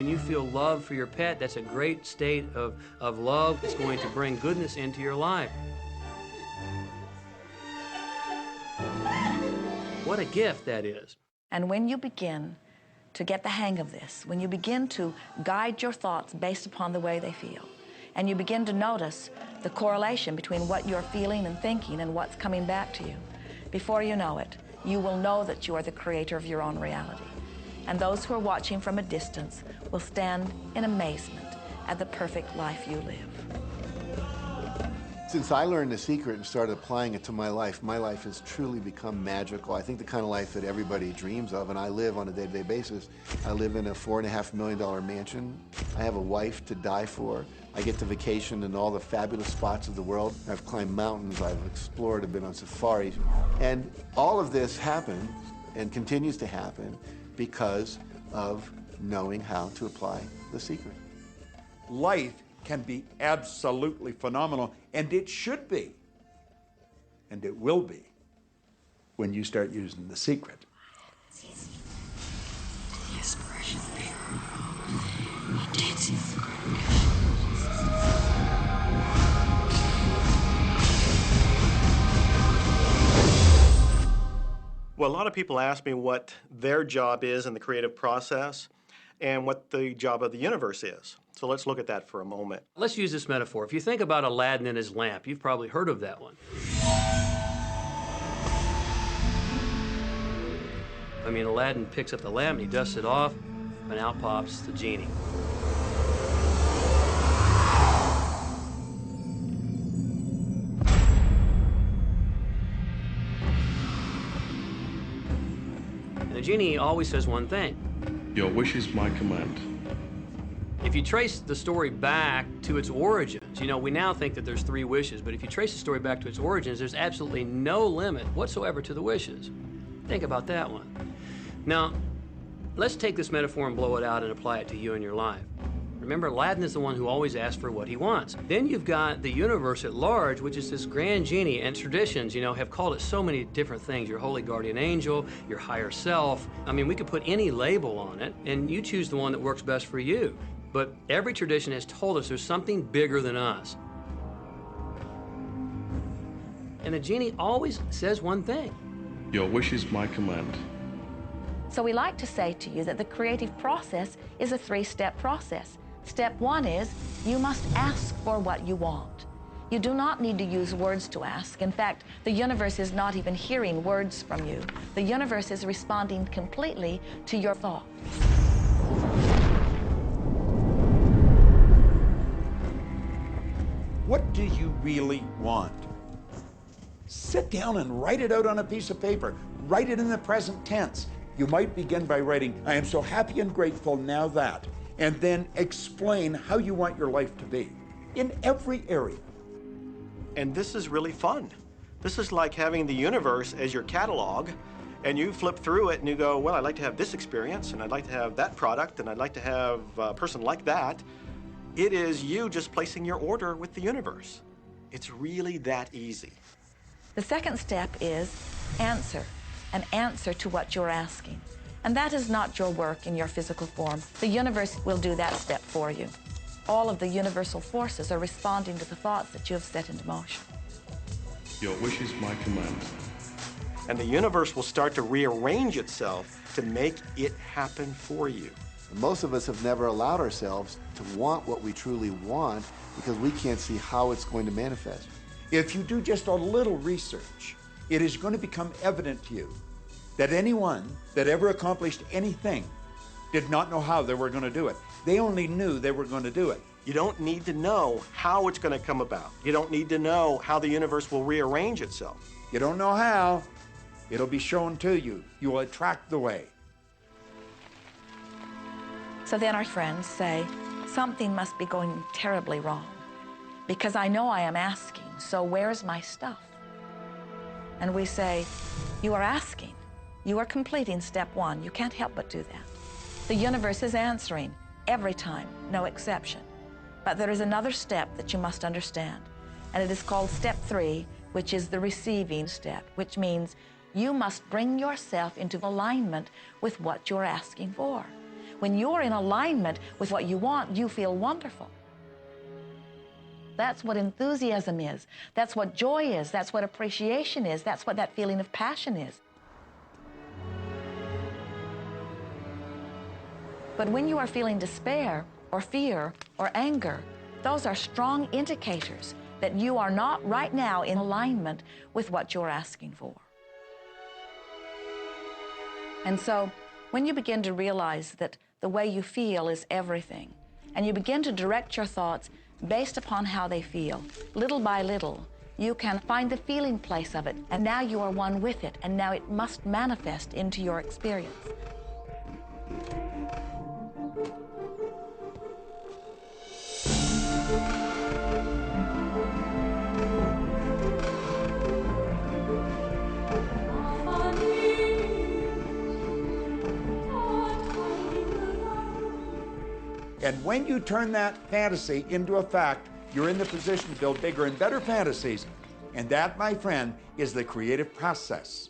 When you feel love for your pet, that's a great state of love. It's going to bring goodness into your life. What a gift that is. And when you begin to get the hang of this, when you begin to guide your thoughts based upon the way they feel, and you begin to notice the correlation between what you're feeling and thinking and what's coming back to you, before you know it, you will know that you are the creator of your own reality. And those who are watching from a distance will stand in amazement at the perfect life you live. Since I learned the secret and started applying it to my life has truly become magical. I think the kind of life that everybody dreams of, and I live on a day-to-day basis. I live in a $4.5 million mansion. I have a wife to die for. I get to vacation in all the fabulous spots of the world. I've climbed mountains, I've explored, I've been on safaris. And all of this happened and continues to happen because of knowing how to apply the secret. Life can be absolutely phenomenal, and it should be, and it will be, when you start using the secret. Well, a lot of people ask me what their job is in the creative process and what the job of the universe is. So let's look at that for a moment. Let's use this metaphor. If you think about Aladdin and his lamp, you've probably heard of that one. I mean, Aladdin picks up the lamp and he dusts it off, and out pops the genie. And the genie always says one thing. Your wish is my command. If you trace the story back to its origins, you know, we now think that there's 3 wishes, but if you trace the story back to its origins, there's absolutely no limit whatsoever to the wishes. Think about that one. Now, let's take this metaphor and blow it out and apply it to you and your life. Remember, Aladdin is the one who always asks for what he wants. Then you've got the universe at large, which is this grand genie, and traditions, you know, have called it so many different things. Your holy guardian angel, your higher self. I mean, we could put any label on it, and you choose the one that works best for you. But every tradition has told us there's something bigger than us. And the genie always says one thing. Your wish is my command. So we like to say to you that the creative process is a 3-step process. Step 1 is you must ask for what you want. You do not need to use words to ask. In fact, the universe is not even hearing words from you. The universe is responding completely to your thoughts. What do you really want? Sit down and write it out on a piece of paper. Write it in the present tense. You might begin by writing, I am so happy and grateful now that, and then explain how you want your life to be in every area. And this is really fun. This is like having the universe as your catalog, and you flip through it and you go, well, I'd like to have this experience, and I'd like to have that product, and I'd like to have a person like that. It is you just placing your order with the universe. It's really that easy. The second step is answer, an answer to what you're asking. And that is not your work in your physical form. The universe will do that step for you. All of the universal forces are responding to the thoughts that you have set into motion. Your wish is my command. And the universe will start to rearrange itself to make it happen for you. Most of us have never allowed ourselves to want what we truly want because we can't see how it's going to manifest. If you do just a little research, it is going to become evident to you that anyone that ever accomplished anything did not know how they were going to do it. They only knew they were going to do it. You don't need to know how it's going to come about. You don't need to know how the universe will rearrange itself. You don't know how, it'll be shown to you. You will attract the way. So then our friends say, something must be going terribly wrong because I know I am asking, so where's my stuff? And we say, you are asking. You are completing step 1. You can't help but do that. The universe is answering every time, no exception. But there is another step that you must understand, and it is called step 3, which is the receiving step, which means you must bring yourself into alignment with what you're asking for. When you're in alignment with what you want, you feel wonderful. That's what enthusiasm is. That's what joy is. That's what appreciation is. That's what that feeling of passion is. But when you are feeling despair or fear or anger, those are strong indicators that you are not right now in alignment with what you're asking for. And so when you begin to realize that the way you feel is everything, and you begin to direct your thoughts based upon how they feel, little by little, you can find the feeling place of it, and now you are one with it, and now it must manifest into your experience. And when you turn that fantasy into a fact, you're in the position to build bigger and better fantasies. And that, my friend, is the creative process.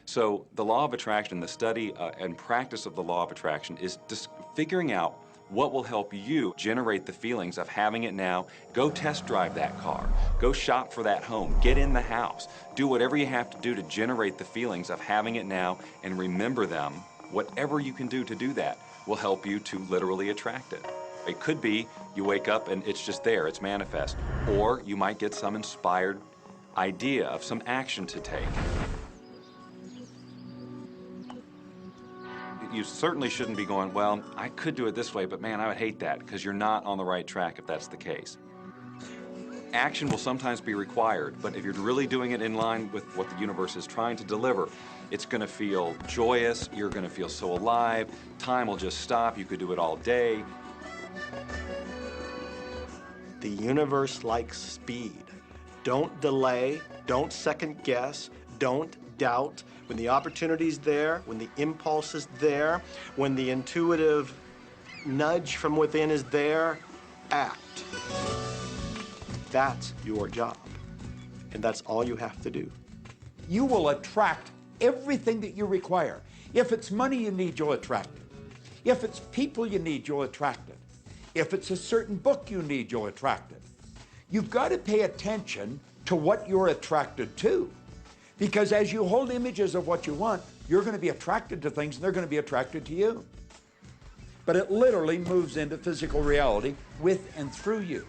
So the law of attraction, the study and practice of the law of attraction is just figuring out what will help you generate the feelings of having it now. Go test drive that car. Go shop for that home. Get in the house. Do whatever you have to do to generate the feelings of having it now and remember them. Whatever you can do to do that will help you to literally attract it. It could be you wake up and it's just there, it's manifest. Or you might get some inspired idea of some action to take. You certainly shouldn't be going, well, I could do it this way, but man, I would hate that, because you're not on the right track if that's the case. Action will sometimes be required, but if you're really doing it in line with what the universe is trying to deliver, it's going to feel joyous, you're going to feel so alive, time will just stop, you could do it all day. The universe likes speed. Don't delay, don't second guess, don't doubt. When the opportunity's there, when the impulse is there, when the intuitive nudge from within is there, act. That's your job. And that's all you have to do. You will attract everything that you require. If it's money you need, you'll attract it. If it's people you need, you'll attract it. If it's a certain book you need, you'll attract it. You've got to pay attention to what you're attracted to. Because as you hold images of what you want, you're going to be attracted to things and they're going to be attracted to you. But it literally moves into physical reality with and through you.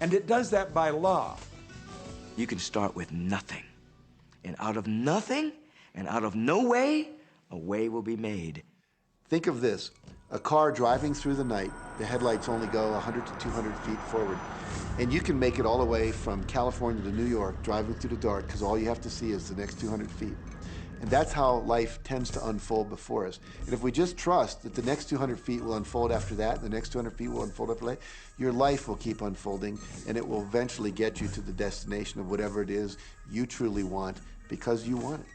And it does that by law. You can start with nothing. And out of nothing and out of no way, a way will be made. Think of this, a car driving through the night, the headlights only go 100 to 200 feet forward. And you can make it all the way from California to New York, driving through the dark, because all you have to see is the next 200 feet. And that's how life tends to unfold before us. And if we just trust that the next 200 feet will unfold after that, the next 200 feet will unfold after that, your life will keep unfolding, and it will eventually get you to the destination of whatever it is you truly want, because you want it.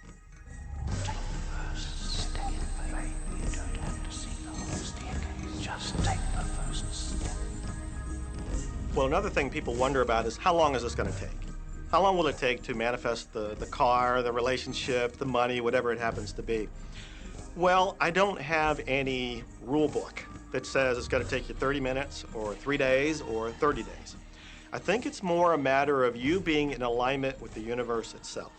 Well, another thing people wonder about is how long is this going to take? How long will it take to manifest the car, the relationship, the money, whatever it happens to be? Well, I don't have any rule book that says it's going to take you 30 minutes or 3 days or 30 days. I think it's more a matter of you being in alignment with the universe itself.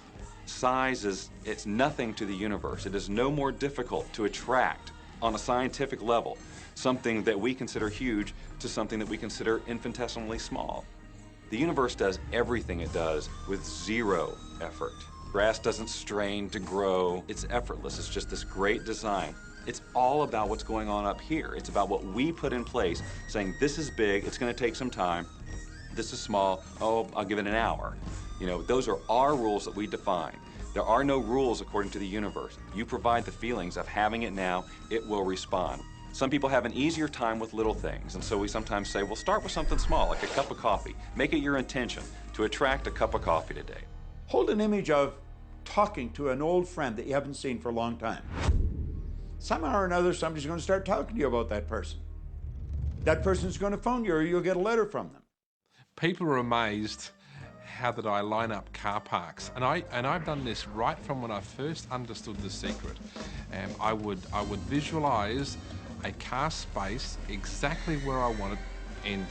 Size it's nothing to the universe. It is no more difficult to attract on a scientific level something that we consider huge to something that we consider infinitesimally small. The universe does everything it does with zero effort. Grass doesn't strain to grow. It's effortless. It's just this great design. It's all about what's going on up here. It's about what we put in place, saying this is big, it's going to take some time. This is small, oh, I'll give it an hour. You know, those are our rules that we define. There are no rules according to the universe. You provide the feelings of having it now, it will respond. Some people have an easier time with little things, and so we sometimes say, well, start with something small, like a cup of coffee. Make it your intention to attract a cup of coffee today. Hold an image of talking to an old friend that you haven't seen for a long time. Somehow or another, somebody's going to start talking to you about that person. That person's going to phone you, or you'll get a letter from them. People are amazed how that I line up car parks, and I've done this right from when I first understood the secret. I would visualize a car space exactly where I want it, and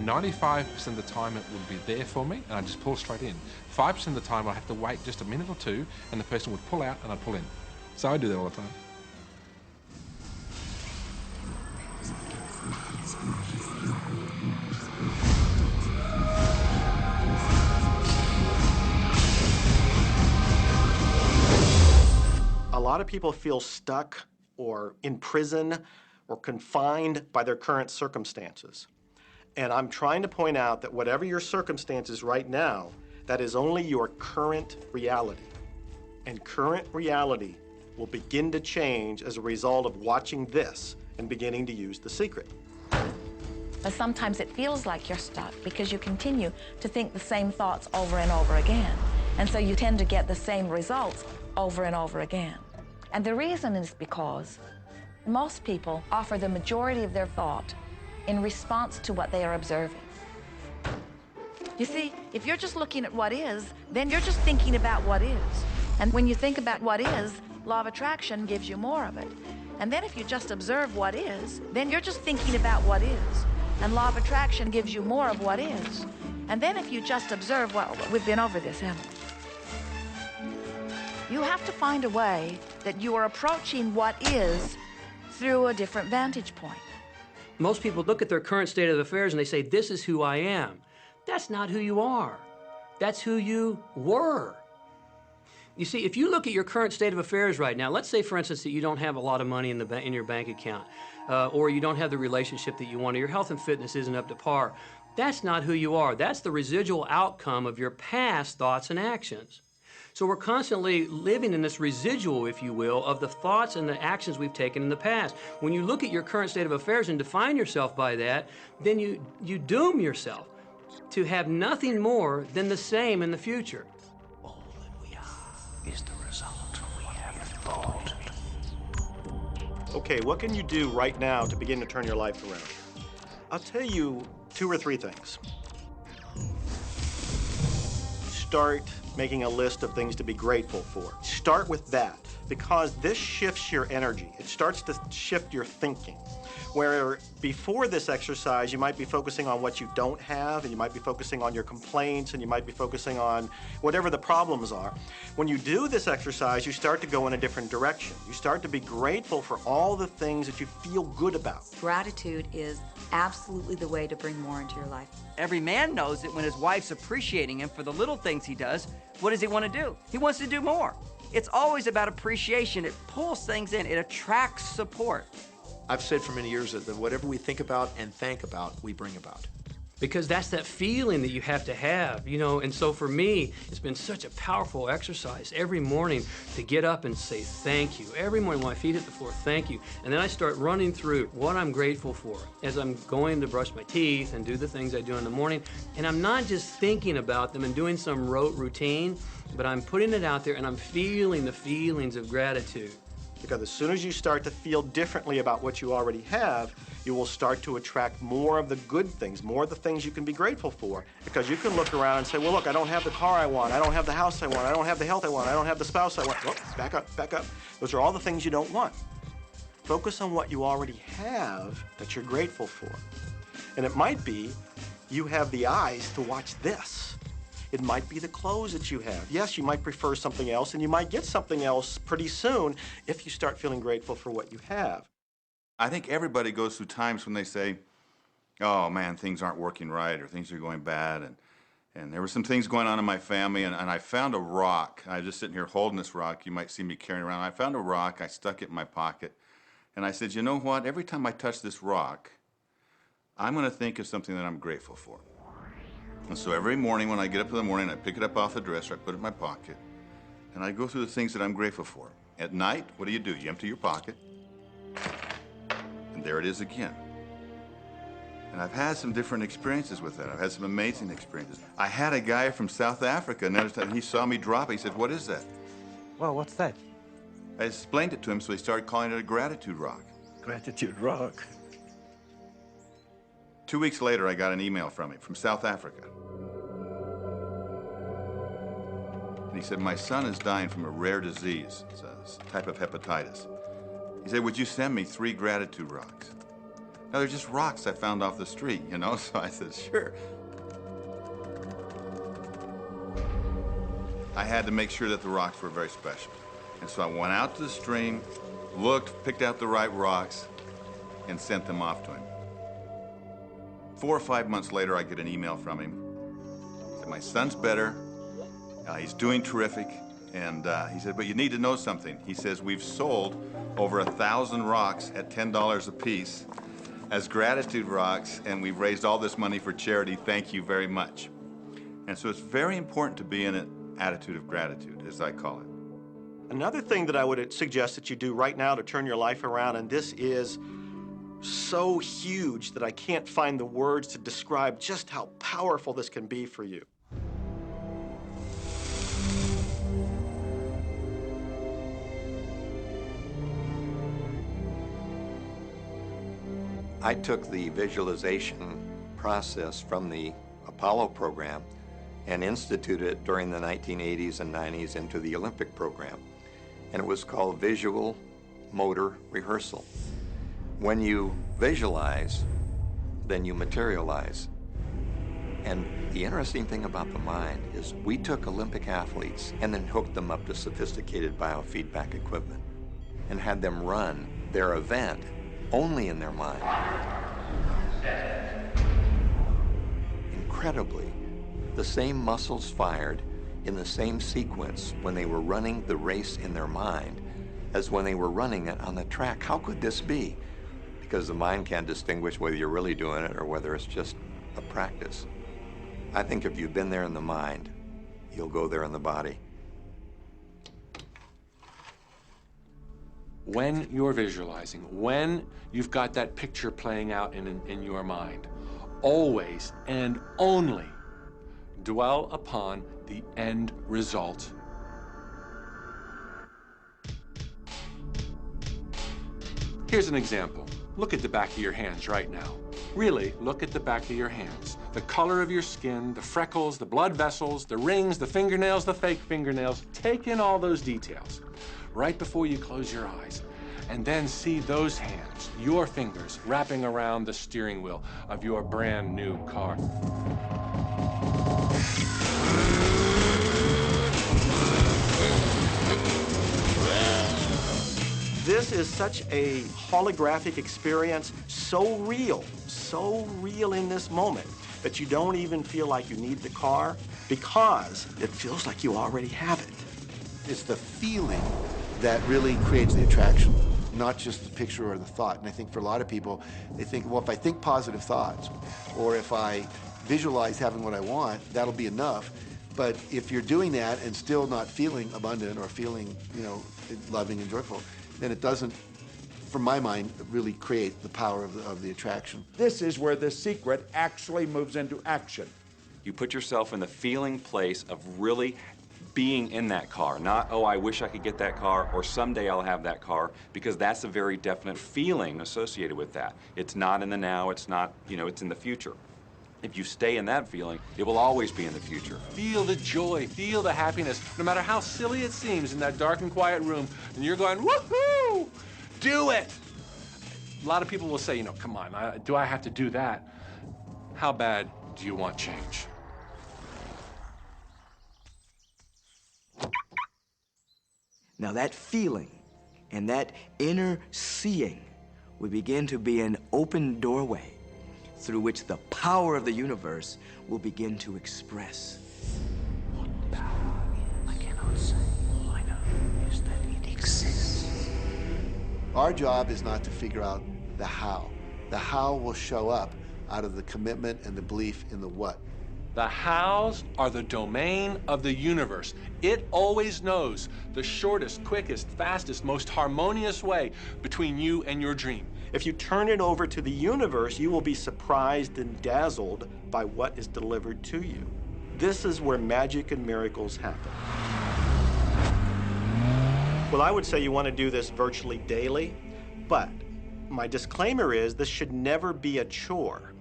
95% of the time it would be there for me, and I just pull straight in. 5% of the time I have to wait just a minute or two, and the person would pull out and I'd pull in. So I do that all the time. A lot of people feel stuck or in prison or confined by their current circumstances. And I'm trying to point out that whatever your circumstances right now, that is only your current reality. And current reality will begin to change as a result of watching this and beginning to use the secret. But sometimes it feels like you're stuck because you continue to think the same thoughts over and over again. And so you tend to get the same results over and over again. And the reason is because most people offer the majority of their thought in response to what they are observing. You see, if you're just looking at what is, then you're just thinking about what is. And when you think about what is, law of attraction gives you more of it. And then if you just observe what is, then you're just thinking about what is. And law of attraction gives you more of what is. And then if you just observe what, we've been over this, haven't we? You have to find a way that you are approaching what is through a different vantage point. Most people look at their current state of affairs and they say, this is who I am. That's not who you are. That's who you were. You see, if you look at your current state of affairs right now, let's say, for instance, that you don't have a lot of money in your bank account, or you don't have the relationship that you want, or your health and fitness isn't up to par. That's not who you are. That's the residual outcome of your past thoughts and actions. So we're constantly living in this residual, if you will, of the thoughts and the actions we've taken in the past. When you look at your current state of affairs and define yourself by that, then you doom yourself to have nothing more than the same in the future. All that we are is the result we have thought. Okay, what can you do right now to begin to turn your life around? I'll tell you 2 or 3 things. Start making a list of things to be grateful for. Start with that, because this shifts your energy. It starts to shift your thinking. Where before this exercise, you might be focusing on what you don't have, and you might be focusing on your complaints, and you might be focusing on whatever the problems are. When you do this exercise, you start to go in a different direction. You start to be grateful for all the things that you feel good about. Gratitude is absolutely the way to bring more into your life. Every man knows that when his wife's appreciating him for the little things he does, what does he want to do? He wants to do more. It's always about appreciation. It pulls things in. It attracts support. I've said for many years that whatever we think about and thank about, we bring about. Because that's that feeling that you have to have, you know. And so for me, it's been such a powerful exercise every morning to get up and say thank you. Every morning when my feet hit the floor, thank you. And then I start running through what I'm grateful for as I'm going to brush my teeth and do the things I do in the morning. And I'm not just thinking about them and doing some rote routine, but I'm putting it out there and I'm feeling the feelings of gratitude. Because as soon as you start to feel differently about what you already have, you will start to attract more of the good things, more of the things you can be grateful for. Because you can look around and say, well, look, I don't have the car I want, I don't have the house I want, I don't have the health I want, I don't have the spouse I want. Oh, back up, back up. Those are all the things you don't want. Focus on what you already have that you're grateful for. And it might be you have the eyes to watch this. It might be the clothes that you have. Yes, you might prefer something else, and you might get something else pretty soon if you start feeling grateful for what you have. I think everybody goes through times when they say, oh man, things aren't working right, or things are going bad, and there were some things going on in my family, and I found a rock. I was just sitting here holding this rock. You might see me carrying around. I found a rock. I stuck it in my pocket, and I said, you know what? Every time I touch this rock, I'm going to think of something that I'm grateful for. And so every morning when I get up in the morning, I pick it up off the dresser, I put it in my pocket, and I go through the things that I'm grateful for. At night, what do? You empty your pocket, and there it is again. And I've had some different experiences with that. I've had some amazing experiences. I had a guy from South Africa, and he saw me drop it. He said, what is that? Well, what's that? I explained it to him, so he started calling it a gratitude rock. Gratitude rock. 2 weeks later, I got an email from him from South Africa. And he said, my son is dying from a rare disease. It's a type of hepatitis. He said, would you send me 3 gratitude rocks? Now, they're just rocks I found off the street, you know? So I said, sure. I had to make sure that the rocks were very special. And so I went out to the stream, looked, picked out the right rocks, and sent them off to him. 4 or 5 months later, I get an email from him. He said, my son's better. He's doing terrific. And he said, but you need to know something. He says, we've sold over 1,000 rocks at $10 a piece as gratitude rocks, and we've raised all this money for charity. Thank you very much. And so it's very important to be in an attitude of gratitude, as I call it. Another thing that I would suggest that you do right now to turn your life around, and this is so huge that I can't find the words to describe just how powerful this can be for you. I took the visualization process from the Apollo program and instituted it during the 1980s and 90s into the Olympic program. And it was called visual motor rehearsal. When you visualize, then you materialize. And the interesting thing about the mind is we took Olympic athletes and then hooked them up to sophisticated biofeedback equipment and had them run their event only in their mind. Incredibly, the same muscles fired in the same sequence when they were running the race in their mind as when they were running it on the track. How could this be? Because the mind can't distinguish whether you're really doing it or whether it's just a practice. I think if you've been there in the mind, you'll go there in the body. When you're visualizing, when you've got that picture playing out in your mind, always and only dwell upon the end result. Here's an example. Look at the back of your hands right now. Really, look at the back of your hands. The color of your skin, the freckles, the blood vessels, the rings, the fingernails, the fake fingernails. Take in all those details right before you close your eyes. And then see those hands, your fingers, wrapping around the steering wheel of your brand new car. This is such a holographic experience, so real in this moment, that you don't even feel like you need the car because it feels like you already have it. It's the feeling that really creates the attraction, not just the picture or the thought. And I think for a lot of people, they think, well, if I think positive thoughts, or if I visualize having what I want, that'll be enough. But if you're doing that and still not feeling abundant or feeling, loving and joyful, then it doesn't, from my mind, really create the power of the attraction. This is where the secret actually moves into action. You put yourself in the feeling place of really being in that car, not, oh, I wish I could get that car, or someday I'll have that car, because that's a very definite feeling associated with that. It's not in the now, it's not, it's in the future. If you stay in that feeling, it will always be in the future. Feel the joy, feel the happiness, no matter how silly it seems in that dark and quiet room, and you're going, woohoo, do it. A lot of people will say, come on, do I have to do that? How bad do you want change? Now that feeling and that inner seeing will begin to be an open doorway through which the power of the universe will begin to express. What power? I cannot say. All I know is that it exists. Our job is not to figure out the how. The how will show up out of the commitment and the belief in the what. The hows are the domain of the universe. It always knows the shortest, quickest, fastest, most harmonious way between you and your dream. If you turn it over to the universe, you will be surprised and dazzled by what is delivered to you. This is where magic and miracles happen. Well, I would say you want to do this virtually daily, but my disclaimer is this should never be a chore.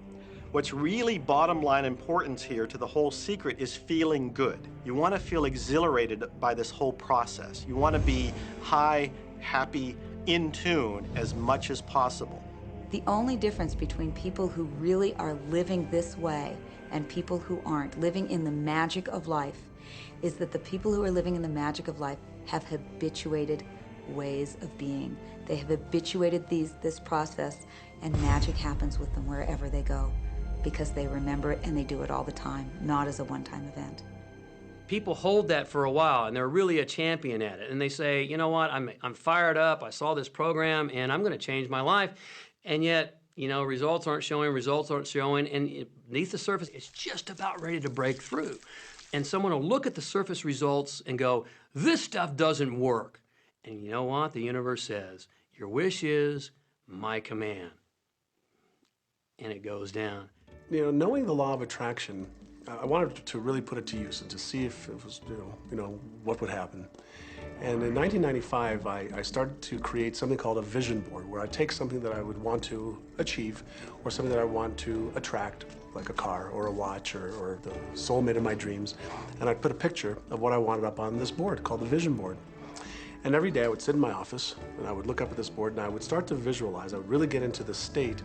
What's really bottom line importance here to the whole secret is feeling good. You want to feel exhilarated by this whole process. You want to be high, happy, in tune as much as possible. The only difference between people who really are living this way and people who aren't, living in the magic of life, is that the people who are living in the magic of life have habituated ways of being. They have habituated this process, and magic happens with them wherever they go because they remember it and they do it all the time, not as a one-time event. People hold that for a while and they're really a champion at it. And they say, you know what, I'm fired up, I saw this program and I'm gonna change my life. And yet, you know, results aren't showing, and beneath the surface, it's just about ready to break through. And someone will look at the surface results and go, this stuff doesn't work. And you know what? The universe says, your wish is my command. And it goes down. You know, knowing the law of attraction, I wanted to really put it to use and to see if it was, what would happen. And in 1995, I started to create something called a vision board, where I take something that I would want to achieve or something that I want to attract, like a car or a watch or the soulmate of my dreams, and I'd put a picture of what I wanted up on this board called the vision board. And every day I would sit in my office and I would look up at this board and I would start to visualize. I would really get into the state